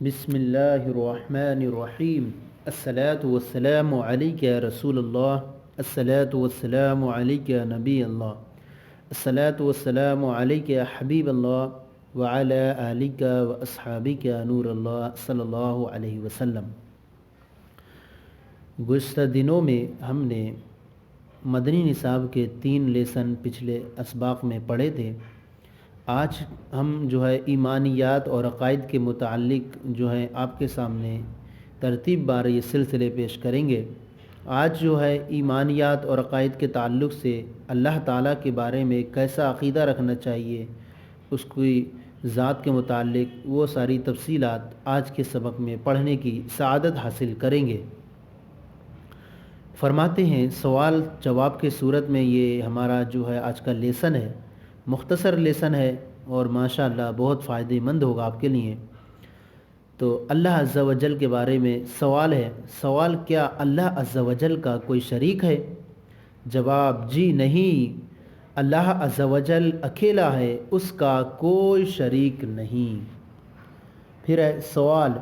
بسم اللہ الرحمن الرحیم الصلاۃ والسلام علیک یا رسول اللہ الصلاۃ والسلام علیک یا نبی اللہ الصلاۃ والسلام علیک یا حبیب اللہ وعلی آلک و اصحابک یا نور اللہ صلی اللہ علیہ وسلم۔ گزشتہ دنوں میں ہم نے مدنی نصاب کے 3 لیسن پچھلے اسباق میں پڑھے تھے۔ آج ہم ایمانیات اور عقائد کے متعلق آپ کے سامنے ترتیب بار یہ سلسلے پیش کریں گے۔ آج ایمانیات اور عقائد کے تعلق سے اللہ تعالیٰ کے بارے میں کیسا عقیدہ رکھنا چاہیے، اس کی ذات کے متعلق وہ ساری تفصیلات آج کے سبق میں پڑھنے کی سعادت حاصل کریں گے۔ فرماتے ہیں سوال جواب کے صورت میں یہ ہمارا آج کا لیسن ہے، مختصر لیسن ہے اور ماشاءاللہ بہت فائدہ مند ہوگا آپ کے لیے۔ تو اللہ عز و جل کے بارے میں سوال ہے، سوال کیا اللہ عز و جل کا کوئی شریک ہے؟ جواب جی نہیں، اللہ عز و جل اکیلا ہے، اس کا کوئی شریک نہیں۔ پھر ہے سوال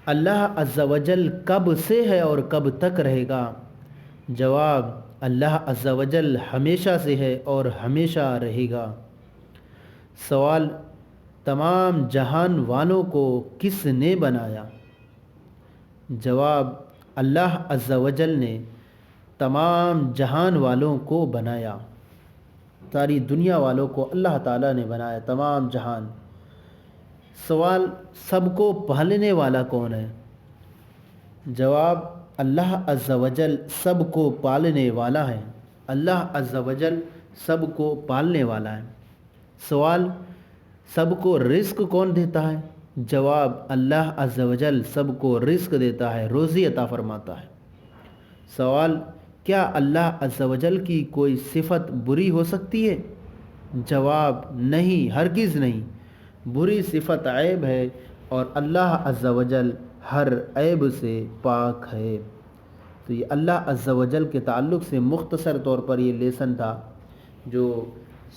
اللہ عز و جل کب سے ہے اور کب تک رہے گا؟ جواب اللہ عز و جل ہمیشہ سے ہے اور ہمیشہ رہے گا۔ سوال تمام جہان والوں کو کس نے بنایا؟ جواب اللہ عز و جل نے تمام جہان والوں کو بنایا، ساری دنیا والوں کو اللہ تعالیٰ نے بنایا، تمام جہان۔ سوال سب کو پالنے والا کون ہے؟ جواب اللہ عز و جل سب کو پالنے والا ہے، اللہ عز و جل سب کو پالنے والا ہے۔ سوال سب کو رزق کون دیتا ہے؟ جواب اللہ عز و جل سب کو رزق دیتا ہے، روزی عطا فرماتا ہے۔ سوال کیا اللہ عز و جل کی کوئی صفت بری ہو سکتی ہے؟ جواب نہیں، ہرگز نہیں، بری صفت عیب ہے اور اللہ عز و جل ہر عیب سے پاک ہے۔ تو یہ اللہ عز و جل کے تعلق سے مختصر طور پر یہ لیسن تھا، جو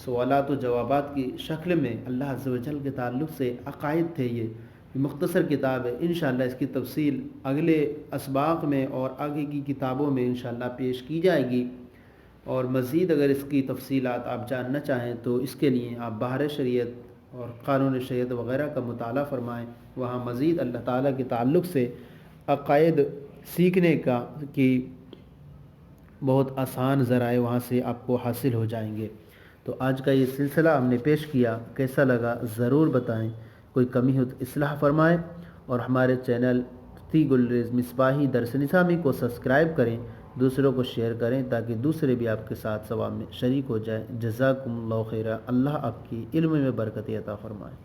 سوالات و جوابات کی شکل میں اللہ عز و جل کے تعلق سے عقائد تھے۔ یہ مختصر کتاب ہے، انشاءاللہ اس کی تفصیل اگلے اسباق میں اور آگے کی کتابوں میں انشاءاللہ پیش کی جائے گی۔ اور مزید اگر اس کی تفصیلات آپ جاننا چاہیں تو اس کے لیے آپ بحر شریعت اور قانون شریعت وغیرہ کا مطالعہ فرمائیں، وہاں مزید اللہ تعالیٰ کے تعلق سے عقائد سیکھنے کی بہت آسان ذرائع وہاں سے آپ کو حاصل ہو جائیں گے۔ تو آج کا یہ سلسلہ ہم نے پیش کیا، کیسا لگا ضرور بتائیں، کوئی کمی ہو تو اصلاح فرمائیں، اور ہمارے چینل مفتی گلریز مصباحی درس نظامی کو سبسکرائب کریں، دوسروں کو شیئر کریں تاکہ دوسرے بھی آپ کے ساتھ ثواب میں شریک ہو جائیں۔ جزاکم اللہ خیرہ، اللہ آپ کی علم میں برکت عطا فرمائے۔